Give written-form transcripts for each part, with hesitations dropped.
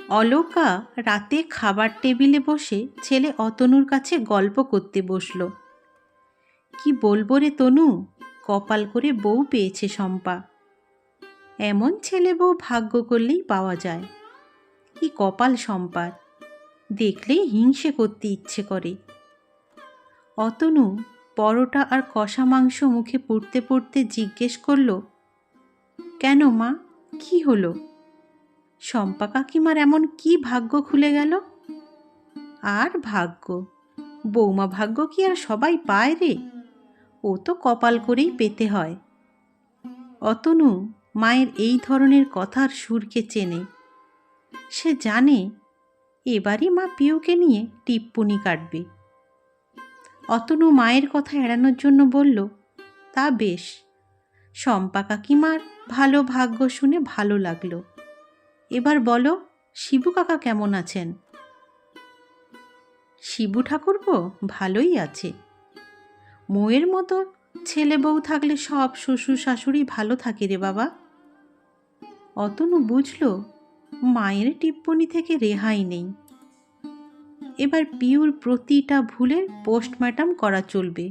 অলকা রাতে খাবার টেবিলে বসে ছেলে অতনুর কাছে গল্প করতে বসল। কি বলবো রে তনু, কপাল করে বউ পেয়েছে শম্পা। এমন ছেলে বউ ভাগ্য করলেই পাওয়া যায়। কি কপাল শম্পার, দেখলেই হিংসে করতে ইচ্ছে করে। অতনু পরোটা আর কষা মাংস মুখে পুড়তে পুড়তে জিজ্ঞেস করল, কেন মা, কি হলো? শম্পা কাকিমার এমন কি ভাগ্য খুলে গেল? আর ভাগ্য, বৌমা ভাগ্য কি আর সবাই পায় রে? ও তো কপাল করেই পেতে হয়। অতনু মায়ের এই ধরনের কথার সুরকে চেনে। সে জানে এবারই মা পিউকে নিয়ে টিপ্পনি কাটবে। অতনু মায়ের কথা এড়ানোর জন্য বলল, তা বেশ, শম্পা কাকিমার ভালো ভাগ্য শুনে ভালো লাগলো। এবার বলো, শিবু কাকা কেমন আছেন? শিবু ঠাকুরপো ভালোই আছে। মোয়ের মতো ছেলে বউ থাকলে সব শ্বশুর শাশুড়ি ভালো থাকে রে বাবা। অতনু বুঝল মায়ের টিপ্পনি থেকে রেহাই নেই। এবার পিউর প্রতিটা ভুলের পোস্টমর্টম করা চলবে।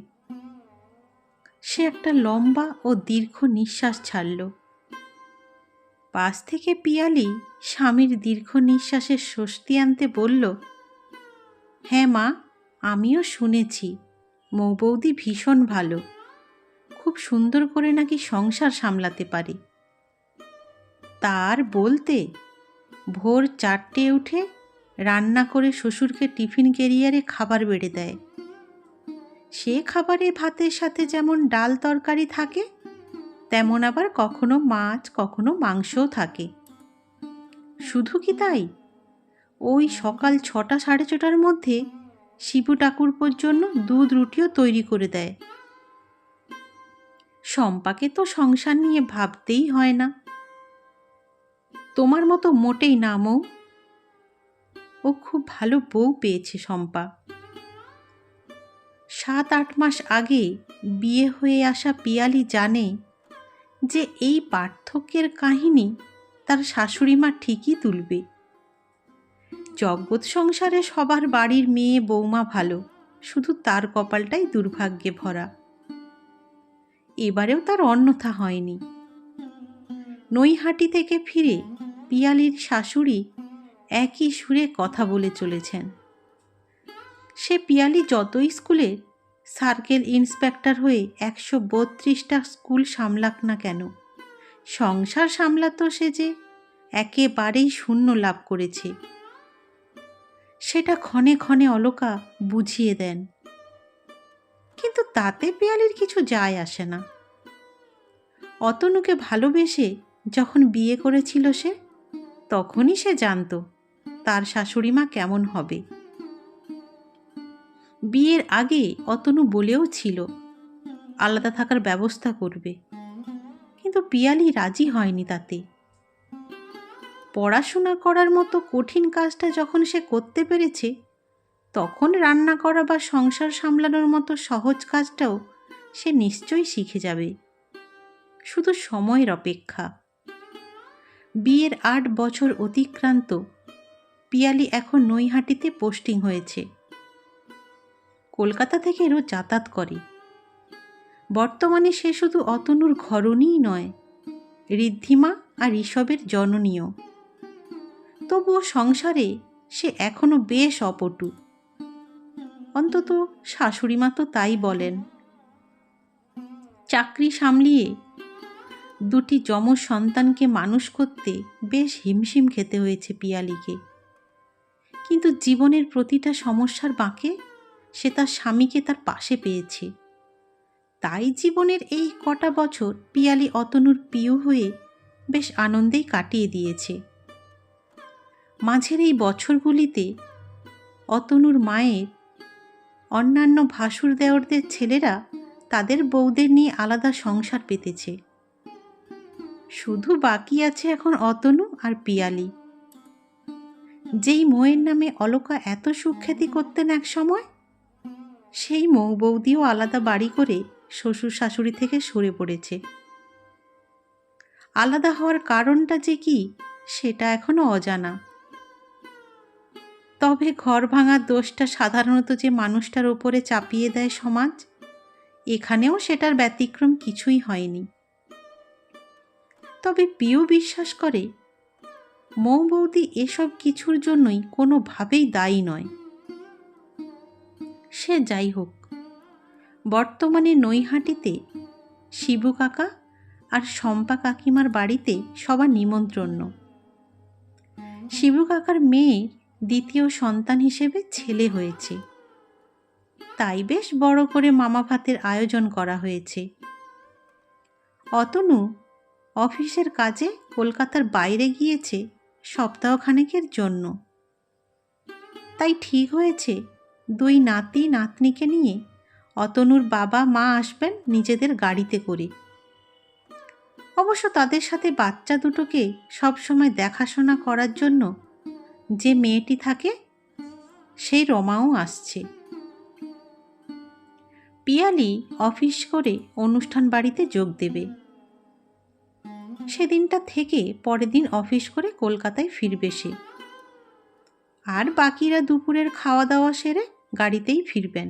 সে একটা লম্বা ও দীর্ঘ নিঃশ্বাস ছাড়ল। পাশ থেকে পিয়ালি স্বামীর দীর্ঘ নিঃশ্বাসের স্বস্তি আনতে বলল, হ্যাঁ মা, আমিও শুনেছি মৌ বৌদি ভীষণ ভালো, খুব সুন্দর করে নাকি সংসার সামলাতে পারে। তার বলতে, ভোর 4টে উঠে রান্না করে শ্বশুরকে টিফিন ক্যারিয়ারে খাবার বেড়ে দেয়। সে খাবারে ভাতের সাথে যেমন ডাল তরকারি থাকে, তেমন আবার কখনো মাছ কখনো মাংসও থাকে। শুধু কি তাই, ওই সকাল 6টা সাড়ে 6টার মধ্যে শিবু ঠাকুরপোর জন্য দুধ রুটিও তৈরি করে দেয়। শম্পাকে তো সংসার নিয়ে ভাবতেই হয় না। তোমার মতো মোটেই না মৌ। ও খুব ভালো বউ পেয়েছে শম্পা। 7-8 মাস আগে বিয়ে হয়ে আসা পিয়ালি জানে যে এই পার্থক্যের কাহিনী তার শাশুড়ি মা ঠিকই তুলবে। জগৎ সংসারে সবার বাড়ির মেয়ে বৌমা ভালো, শুধু তার কপালটাই দুর্ভাগ্যে ভরা। এবারেও তার অন্যথা হয়নি। নৈহাটি থেকে ফিরে পিয়ালির শাশুড়ি একই সুরে কথা বলে চলেছেন। সে পিয়ালি যতই স্কুলে সার্কেল ইন্সপেক্টর হয়ে 132টা স্কুল সামলাক না কেন, সংসার সামলাতো সে যে একেবারেই শূন্য লাভ করেছে, সেটা ক্ষণে ক্ষণে অলকা বুঝিয়ে দেন। কিন্তু তাতে পিয়ালির কিছু যায় আসে না। অতনুকে ভালোবেসে যখন বিয়ে করেছিল সে, তখনই সে জানত তার শাশুড়ি মা কেমন হবে। বিয়ের আগে অতনু বলেও ছিল আলাদা থাকার ব্যবস্থা করবে, কিন্তু পিয়ালি রাজি হয়নি তাতে। পড়াশোনা করার মতো কঠিন কাজটা যখন সে করতে পেরেছে, তখন রান্না করা বা সংসার সামলানোর মতো সহজ কাজটাও সে নিশ্চয়ই শিখে যাবে। শুধু সময়ের অপেক্ষা। বিয়ের 8 বছর অতিক্রান্ত, পিয়ালি এখন নৈহাটিতে পোস্টিং হয়েছে। কলকাতা থেকে রোজ যাতায়াত করে। বর্তমানে সে শুধু অতনুর ঘরণীই নয়, ঋদ্ধিমা আর ঋষভের জননীয়। তবুও সংসারে সে এখনো বেশ অপটু। অন্তত শাশুড়িমা তো তাই বলেন। চাকরি সামলিয়ে দুটি যমজ সন্তানকে মানুষ করতে বেশ হিমশিম খেতে হয়েছে পিয়ালিকে। কিন্তু জীবনের প্রতিটা সমস্যার বাঁকে সে তার স্বামীকে তার পাশে পেয়েছে। তাই জীবনের এই কটা বছর পিয়ালি অতনুর পিউ হয়ে বেশ আনন্দেই কাটিয়ে দিয়েছে। মাঝের এই বছরগুলিতে অতনুর মায়ের অন্যান্য ভাসুর দেওরদের ছেলেরা তাদের বউদের নিয়ে আলাদা সংসার পেতেছে। শুধু বাকি আছে এখন অতনু আর পিয়ালি। যেই মৌয়ের নামে অলকা এত সুখ্যাতি করতেন এক সময়, সেই মৌ বৌদিও আলাদা বাড়ি করে শ্বশুর শাশুড়ি থেকে সরে পড়েছে। আলাদা হওয়ার কারণটা যে কি, সেটা এখনো অজানা। তবে ঘর ভাঙার দোষটা সাধারণত যে মানুষটার ওপরে চাপিয়ে দেয় সমাজ, এখানেও সেটার ব্যতিক্রম কিছুই হয়নি। তবে পিউ বিশ্বাস করে মৌ বৌদি এসব কিছুর জন্যই কোনোভাবেই দায়ী নয়। সে যাই হোক, বর্তমানে নৈহাটিতে শিবু কাকা আর শম্পা কাকিমার বাড়িতে সবার নিমন্ত্রণ। শিবু কাকার মেয়ের দ্বিতীয় সন্তান হিসেবে ছেলে হয়েছে, তাই বেশ বড় করে মামা ভাতের আয়োজন করা হয়েছে। অতনু অফিসের কাজে কলকাতার বাইরে গিয়েছে সপ্তাহখানেকের জন্য, তাই ঠিক হয়েছে দুই নাতি নাতনিকে নিয়ে অতনুর বাবা মা আসবেন নিজেদের গাড়িতে করে। অবশ্য তাদের সাথে বাচ্চা দুটোকে সবসময় দেখাশোনা করার জন্য যে মেয়েটি থাকে, সেই রমাও আসছে। পিয়ালি অফিস করে অনুষ্ঠান বাড়িতে যোগ দেবে। সেদিনটা থেকে পরের দিন অফিস করে কলকাতায় ফিরবে সে, আর বাকিরা দুপুরের খাওয়া দাওয়া সেরে গাড়িতেই ফিরবেন।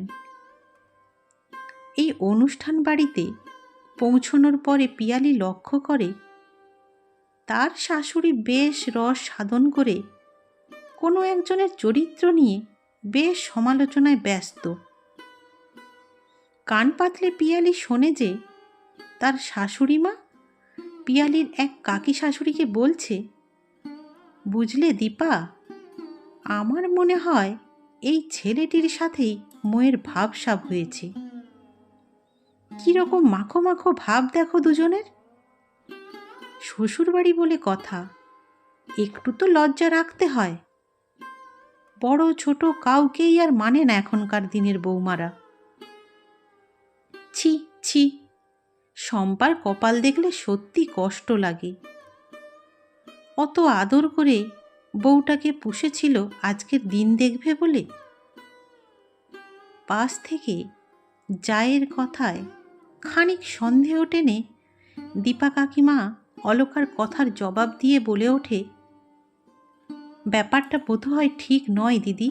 এই অনুষ্ঠান বাড়িতে পৌঁছনোর পরে পিয়ালি লক্ষ্য করে তার শাশুড়ি বেশ রস সাধন করে কোনো একজনের চরিত্র নিয়ে বেশ সমালোচনায় ব্যস্ত। কান পাতলে পিয়ালি শোনে যে তার শাশুড়ি মা পিয়ালির এক কাকি শাশুড়িকে বলছে, বুঝলে দীপা, আমার মনে হয় এই ছেলেটির সাথেই মোয়ের ভাবসাব হয়েছে। কীরকম মাখো মাখো ভাব দেখো দুজনের। শ্বশুরবাড়ি বলে কথা, একটু তো লজ্জা রাখতে হয়। বড় ছোট কাউকেই আর মানে না এখনকার দিনের বৌমারা। ছি ছি, শম্পার কপাল দেখলে সত্যি কষ্ট লাগে। অত আদর করে বউটাকে পুষেছিল আজকের দিন দেখবে বলে। পাশ থেকে জায়ের কথায় খানিক সন্দেহ টেনে দীপা কাকিমা অলকার কথার জবাব দিয়ে বলে ওঠে, ব্যাপারটা বোধহয় ঠিক নয় দিদি।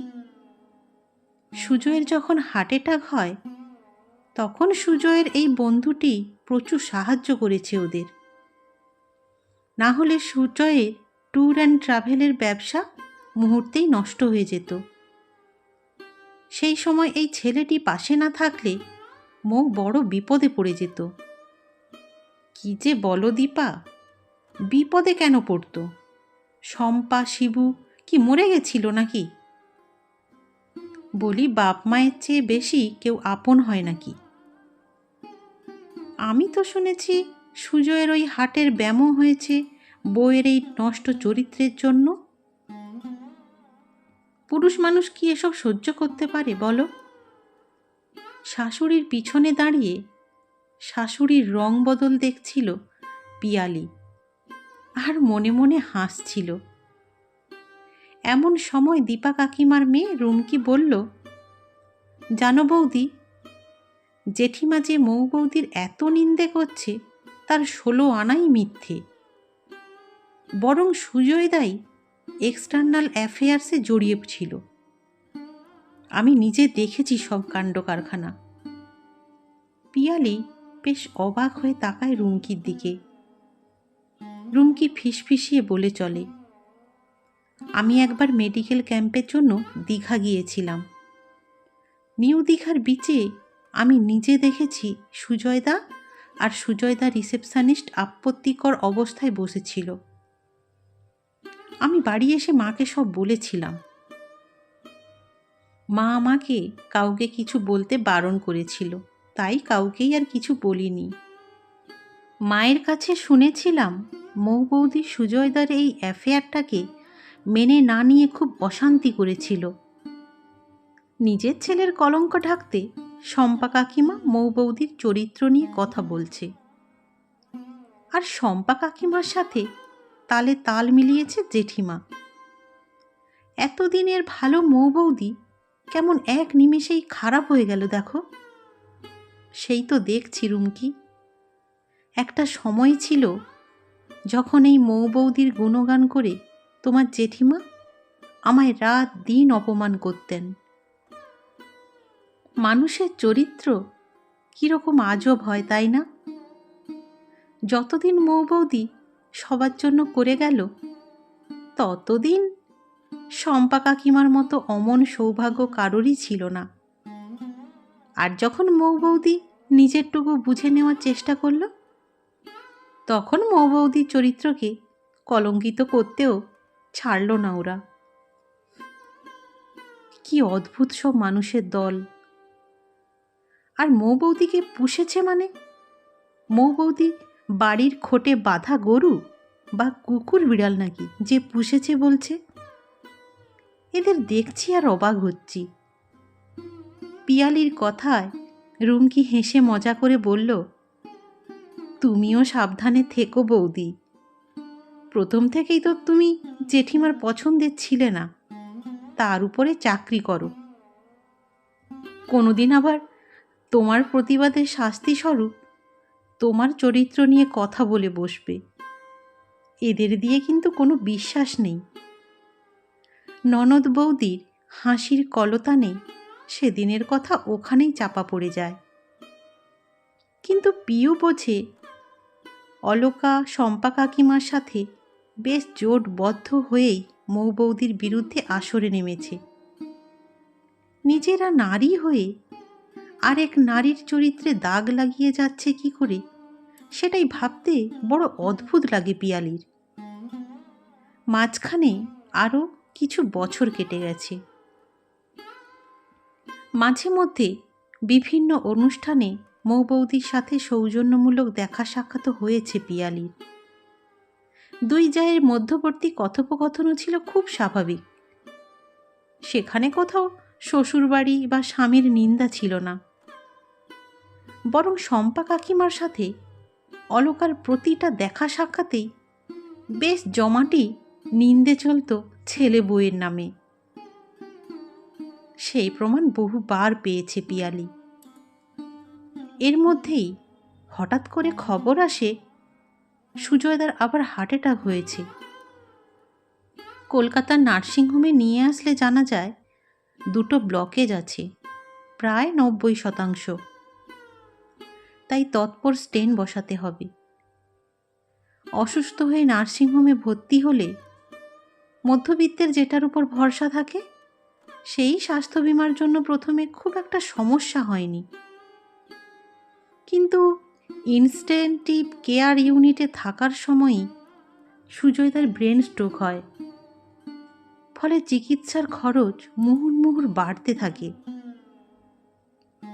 সুজয়ের যখন হার্ট অ্যাটাক হয় তখন সুজয়ের এই বন্ধুটি প্রচুর সাহায্য করেছে ওদের, না হলে সুজয়ের ট্যুর অ্যান্ড ট্রাভেলের ব্যবসা মুহূর্তেই নষ্ট হয়ে যেত। সেই সময় এই ছেলেটি পাশে না থাকলে মৌ বড় বিপদে পড়ে যেত। কি যে বলো দীপা, বিপদে কেন পড়তো? শম্পা শিবু কি মরে গেছিল নাকি? বলি, বাপ মায়ের চেয়ে বেশি কেউ আপন হয় নাকি? আমি তো শুনেছি সুজয়ের ওই হাটের ব্যামো হয়েছে বউয়ের এই নষ্ট চরিত্রের জন্য। পুরুষ মানুষ কি এসব সহ্য করতে পারে বলো? শাশুড়ির পিছনে দাঁড়িয়ে শাশুড়ির রং বদল দেখছিল পিয়ালি, আর মনে মনে হাসছিল। এমন সময় দীপা কাকিমার মেয়ে রুমকি বলল, জানো বৌদি, জেঠিমা যে মৌ বৌদির এত নিন্দে করছে তার 16 আনাই মিথ্যে। বরং সুজয়দাই এক্সটার্নাল অ্যাফেয়ার্সে জড়িয়ে ছিল। আমি নিজে দেখেছি সব কাণ্ড কারখানা। পিয়ালি বেশ অবাক হয়ে তাকায় রুমকির দিকে। রুমকি ফিসফিসিয়ে বলে চলে, আমি একবার মেডিকেল ক্যাম্পের জন্য দীঘা গিয়েছিলাম। নিউ দীঘার বিচে আমি নিজে দেখেছি সুজয়দা আর সুজয়দা রিসেপশনিস্ট আপত্তিকর অবস্থায় বসেছিল। আমি বাড়ি এসে মাকে সব বলেছিলাম। মা আমাকে কাউকে কিছু বলতে বারণ করেছিল, তাই কাউকেই আর কিছু বলিনি। মায়ের কাছে শুনেছিলাম মৌ বৌদি সুজয়দার এই অ্যাফেয়ারটাকে মেনে না নিয়ে খুব অশান্তি করেছিল। নিজের ছেলের কলঙ্ক ঢাকতে শম্পা কাকিমা মৌ বৌদির চরিত্র নিয়ে কথা বলছে, আর শম্পা কাকিমার সাথে তালে তাল মিলিয়েছে জেঠিমা। এতদিনের ভালো মৌ বৌদি কেমন এক নিমেষেই খারাপ হয়ে গেল দেখো। সেই তো দেখছি রুমকি, একটা সময় ছিল যখন এই মৌ বৌদির গুণগান করে তোমার জেঠিমা আমায় রাত দিন অপমান করতেন। মানুষের চরিত্র কিরকম আজব হয়, তাই না? যতদিন মৌ বৌদি সবার জন্য করে গেল, ততদিন শম্পা কাকিমার মতো অমন সৌভাগ্য কারোরই ছিল না। আর যখন মৌ বৌদি নিজেরটুকু বুঝে নেওয়ার চেষ্টা করল, তখন মৌ বৌদির চরিত্রকে কলঙ্কিত করতেও ছাড়ল না ওরা। কি অদ্ভুত সব মানুষের দল! আর মৌ বৌদিকে পুষেছে মানে? মৌ বৌদি বাড়ির খোটে বাঁধা গরু বা কুকুর বিড়াল নাকি যে পুষেছে বলছে? এদের দেখছি আর অবাক হচ্ছি। পিয়ালির কথায় রুমকি হেসে মজা করে বলল, তুমিও সাবধানে থেকো বৌদি। প্রথম থেকেই তো তুমি জেঠিমার পছন্দের ছিলে না, তার উপরে চাকরি করো। কোনোদিন আবার তোমার প্রতিবাদের শাস্তি স্বরূপ তোমার চরিত্র নিয়ে কথা বলে বসবে। এদের দিয়ে কিন্তু কোনো বিশ্বাস নেই। ননদ বৌদির হাসির কলতানে সেদিনের কথা ওখানেই চাপা পড়ে যায়। কিন্তু পিউ বোঝে অলকা শম্পা কাকিমার সাথে বেশ জোটবদ্ধ হয়েই মৌ বৌদির বিরুদ্ধে আসরে নেমেছে। নিজেরা নারী হয়ে আরেক নারীর চরিত্রে দাগ লাগিয়ে যাচ্ছে কি করে, সেটাই ভাবতে বড় অদ্ভুত লাগে পিয়ালির। মাঝখানে আরও কিছু বছর কেটে গেছে। মাঝে মধ্যে বিভিন্ন অনুষ্ঠানে মৌ বৌদির সাথে সৌজন্যমূলক দেখা সাক্ষাৎ হয়েছে পিয়ালির। দুই জায়ের মধ্যবর্তী কথোপকথনও ছিল খুব স্বাভাবিক। সেখানে কোথাও শ্বশুরবাড়ি বা স্বামীর নিন্দা ছিল না। বরং শম্পা কাকিমার সাথে অলকার প্রতিটা দেখা সাক্ষাতেই বেশ জমাটি নিন্দে চলত ছেলে বউয়ের নামে। সেই প্রমাণ বহুবার পেয়েছে পিয়ালি। এর মধ্যেই হঠাৎ করে খবর আসে সুজয়দার আবার হার্ট অ্যাটাক হয়েছে। কলকাতার নার্সিংহোমে নিয়ে আসলে জানা যায় দুটো ব্লকেজ আছে, প্রায় 90%। তাই তৎপর স্টেন বসাতে হবে। অসুস্থ হয়ে নার্সিংহোমে ভর্তি হলে মধ্যবিত্তের যেটার উপর ভরসা থাকে, সেই স্বাস্থ্য বিমার জন্য প্রথমে খুব একটা সমস্যা হয়নি। কিন্তু ইনস্টেন্টিভ কেয়ার ইউনিটে থাকার সময়ই সুজয়দার ব্রেন স্ট্রোক হয়। ফলে চিকিৎসার খরচ মুহুর্মুহুর বাড়তে থাকে।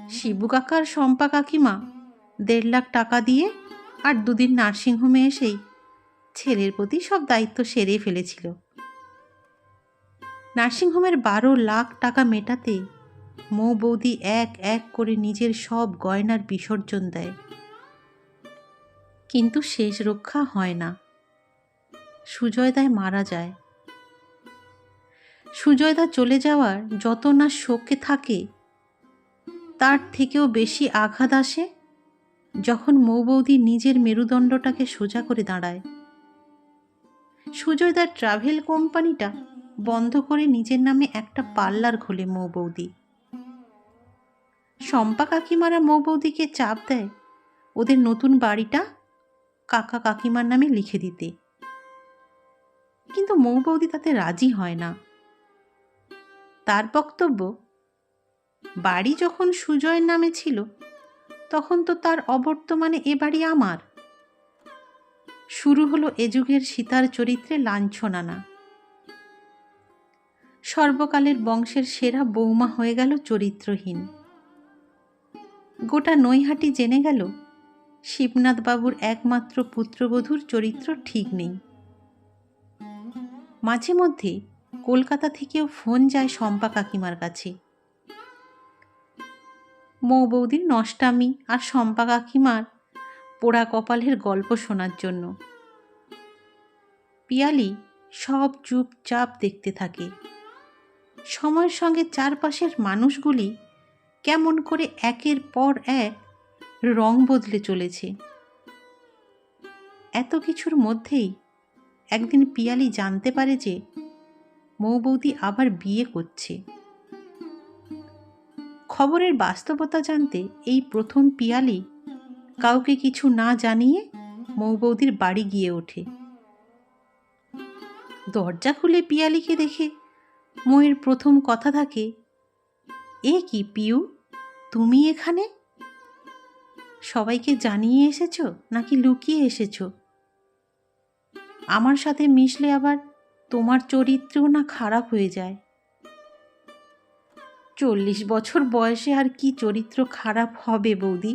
শিবু কাকার শম্পা কাকিমা 1.5 লাখ টাকা দিয়ে আর 2 দিন নার্সিংহোমে এসেই ছেলের প্রতি সব দায়িত্ব সেরে ফেলেছিল। নার্সিংহোমের 12 লাখ টাকা মেটাতে মৌ বৌদি এক এক করে নিজের সব গয়নার বিসর্জন দেয়। কিন্তু শেষ রক্ষা হয় না। সুজয়দায় মারা যায়। সুজয়দা চলে যাওয়ার যত না শোকে থাকে, তার থেকেও বেশি আঘাত আসে যখন মৌ বৌদি নিজের মেরুদণ্ডটাকে সোজা করে দাঁড়ায়। সুজয়দার ট্রাভেল কোম্পানিটা বন্ধ করে নিজের নামে একটা পার্লার খোলে মৌ বৌদি। শম্পা কাকিমারা মৌ বৌদিকে চাপ দেয় ওদের নতুন বাড়িটা কাকা কাকিমার নামে লিখে দিতে। কিন্তু মৌ বৌদি তাতে রাজি হয় না। তার বক্তব্য, বাড়ি যখন সুজয়ের নামে ছিল তখন তো তার অবর্তমানে এ বাড়ি আমার। শুরু হলো এ যুগের সীতার চরিত্রে লাঞ্ছনানা। সর্বকালের বংশের সেরা বৌমা হয়ে গেল চরিত্রহীন। গোটা নৈহাটি জেনে গেল শিবনাথ বাবুর একমাত্র পুত্রবধূর চরিত্র ঠিক নেই। মাঝে মধ্যে কলকাতা থেকেও ফোন যায় শম্পা কাকিমার কাছে, মৌ বৌদির নষ্টামি আর শম্পা কাকিমার পোড়া কপালের গল্প শোনার জন্য। পিয়ালি সব চুপচাপ দেখতে থাকে। সময়ের সঙ্গে চারপাশের মানুষগুলি কেমন করে একের পর এক রং বদলে চলেছে। এত কিছুর মধ্যেই একদিন পিয়ালি জানতে পারে যে মৌ বৌদি আবার বিয়ে করছে। খবরের বাস্তবতা জানতে এই প্রথম পিয়ালি কাউকে কিছু না জানিয়ে মৌ বৌদির বাড়ি গিয়ে ওঠে। দরজা খুলে পিয়ালিকে দেখে মৌয়ের প্রথম কথা থাকে, এ কি পিউ, তুমি এখানে? সবাইকে জানিয়ে এসেছো নাকি লুকিয়ে এসেছো? আমার সাথে মিশলে আবার তোমার চরিত্রও না খারাপ হয়ে যায়। 40 বছর বয়সে আর কি চরিত্র খারাপ হবে বৌদি?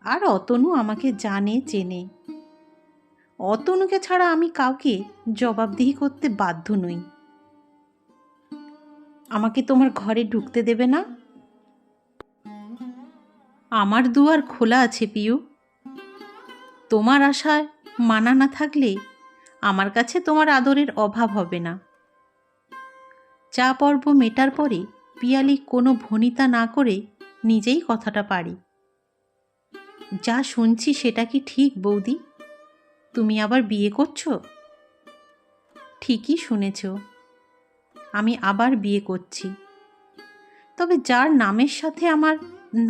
আর অতনু আমাকে জানে চেনে। অতনুকে ছাড়া আমি কাউকে জবাবদিহি করতে বাধ্য নই। আমাকে তোমার ঘরে ঢুকতে দেবে না? আমার দুয়ার খোলা আছে পিউ। তোমার আশায় মানা না থাকলে আমার কাছে তোমার আদরের অভাব হবে না। চা পর্ব মেটার পরে পিয়ালি কোনো ভনিতা না করে নিজেই কথাটা পারি। যা শুনছি সেটা কি ঠিক বৌদি? তুমি আবার বিয়ে করছো? ঠিকই শুনেছ, আমি আবার বিয়ে করছি। তবে যার নামের সাথে আমার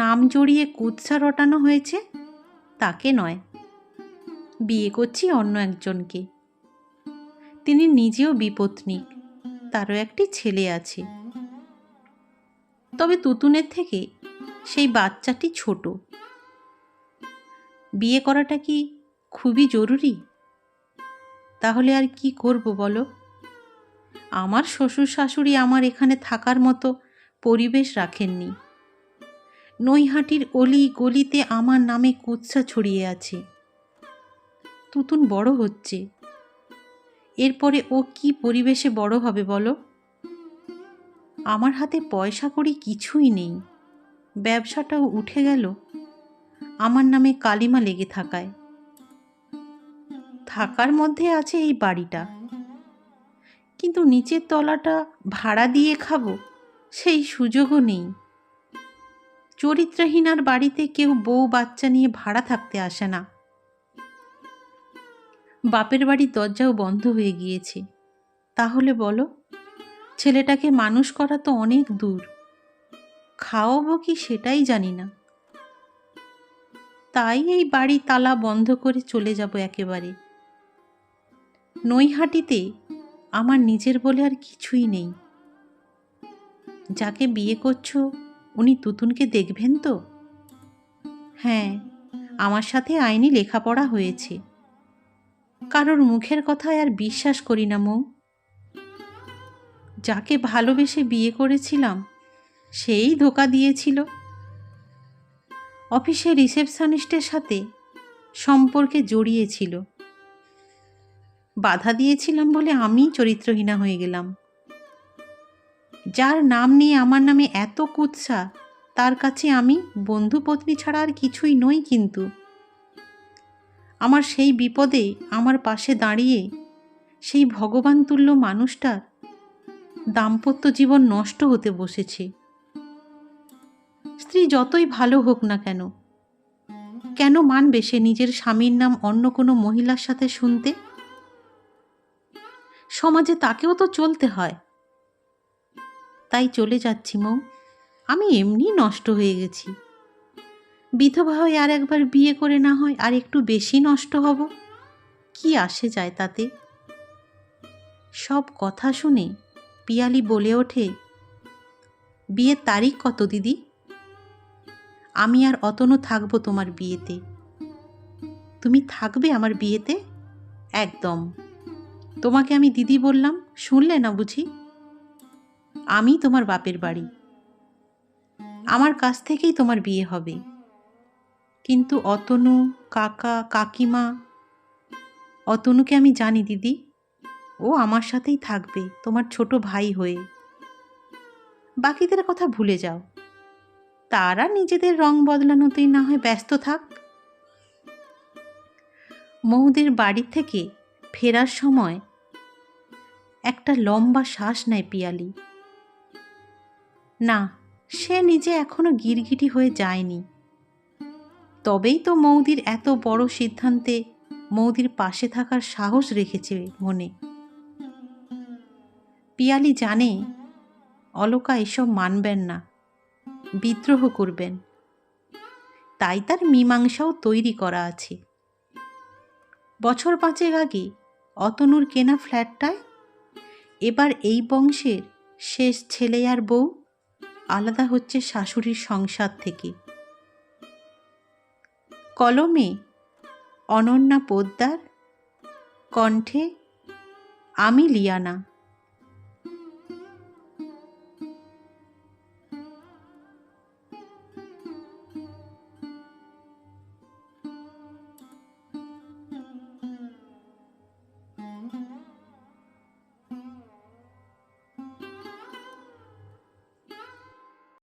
নাম জড়িয়ে কুৎসা রটানো হয়েছে তাকে নয়, বিয়ে করছি অন্য একজনকে। তিনি নিজেও বিপত্নিক, তারও একটি ছেলে আছে। তবে তুতুনের থেকে সেই বাচ্চাটি ছোট। বিয়ে করাটা কি খুবই জরুরি? তাহলে আর কি করব বলো? আমার শ্বশুর শাশুড়ি আমার এখানে থাকার মতো পরিবেশ রাখেননি। নৈহাটির অলি গলিতে আমার নামে কুৎসা ছড়িয়ে আছে। তুতুন বড় হচ্ছে, এরপরে ও কি পরিবেশে বড় হবে বলো? আমার হাতে পয়সা কড়ি কিছুই নেই, ব্যবসাটাও উঠে গেল আমার নামে কালিমা লেগে থাকায়। থাকার মধ্যে আছে এই বাড়িটা, কিন্তু নিচের তলাটা ভাড়া দিয়ে খাবো সেই সুযোগও নেই। চরিত্রহীনার বাড়িতে কেউ বউ বাচ্চা নিয়ে ভাড়া থাকতে আসে না। বাপের বাড়ির দরজাও বন্ধ হয়ে গিয়েছে। তাহলে বলো, ছেলেটাকে মানুষ করা তো অনেক দূর, খাওয়াবো কি সেটাই জানি না। তাই এই বাড়ি তালা বন্ধ করে চলে যাব একেবারে। নৈহাটিতে আমার নিজের বলে আর কিছুই নেই। যাকে বিয়ে করছো উনি তুতুনকে দেখবেন তো? হ্যাঁ, আমার সাথে আইনি লেখাপড়া হয়েছে। কারোর মুখের কথায় আর বিশ্বাস করি না মৌ। যাকে ভালোবেসে বিয়ে করেছিলাম সেই ধোঁকা দিয়েছিল। অফিসে রিসেপশনিস্টের সাথে সম্পর্কে জড়িয়েছিল। বাধা দিয়েছিলাম বলে আমি চরিত্রহীনা হয়ে গেলাম। যার নাম নিয়ে আমার নামে এত কুৎসা, তার কাছে আমি বন্ধু পত্নী ছাড়া আর কিছুই নই। কিন্তু আমার সেই বিপদে আমার পাশে দাঁড়িয়ে সেই ভগবান তুল্য মানুষটার দাম্পত্য জীবন নষ্ট হতে বসেছে। স্ত্রী যতই ভালো হোক না কেন, কেন মানবে সে নিজের স্বামীর নাম অন্য কোনো মহিলার সাথে শুনতে? সমাজে তাকেও তো চলতে হয়। তাই চলে যাচ্ছি মৌ। আমি এমনি নষ্ট হয়ে গেছি। বিধবা হয়ে আর একবার বিয়ে করে না হয় আর একটু বেশি নষ্ট হব, কি আসে যায় তাতে? সব কথা শুনে পিয়ালি বলে ওঠে, বিয়ের তারিখ কত দিদি? আমি আর অতনু থাকবো তোমার বিয়েতে। তুমি থাকবে আমার বিয়েতে? একদম। তোমাকে আমি দিদি বললাম, শুনলে না বুঝি? আমি তোমার বাপের বাড়ি, আমার কাছ থেকেই তোমার বিয়ে হবে। কিন্তু অতনু, কাকা, কাকিমা, অতনুকে আমি জানি দিদি, ও আমার সাথেই থাকবে তোমার ছোট ভাই হয়ে। বাকিদের কথা ভুলে যাও, তারা নিজেদের রং বদলানোতেই না হয় ব্যস্ত থাক। মৌদের বাড়ি থেকে ফেরার সময় একটা লম্বা শ্বাস নেয় পিয়ালি। না, সে নিজে এখনো গিরগিটি হয়ে যায়নি। তবেই তো মৌদির এত বড় সিদ্ধান্তে মৌদির পাশে থাকার সাহস রেখেছে মনে। পিয়ালি জানে অলকা এসব মানবেন না, বিদ্রোহ করবেন, তাই তার মীমাংসাও তৈরি করা আছে। বছর 5 আগে অতনুর কেনা ফ্ল্যাটটায় এবার এই বংশের শেষ ছেলে আর বউ আলাদা হচ্ছে শাশুড়ির সংসার থেকে। কলমে অনন্যা পোদ্দার, কণ্ঠে আমি লিয়ানা।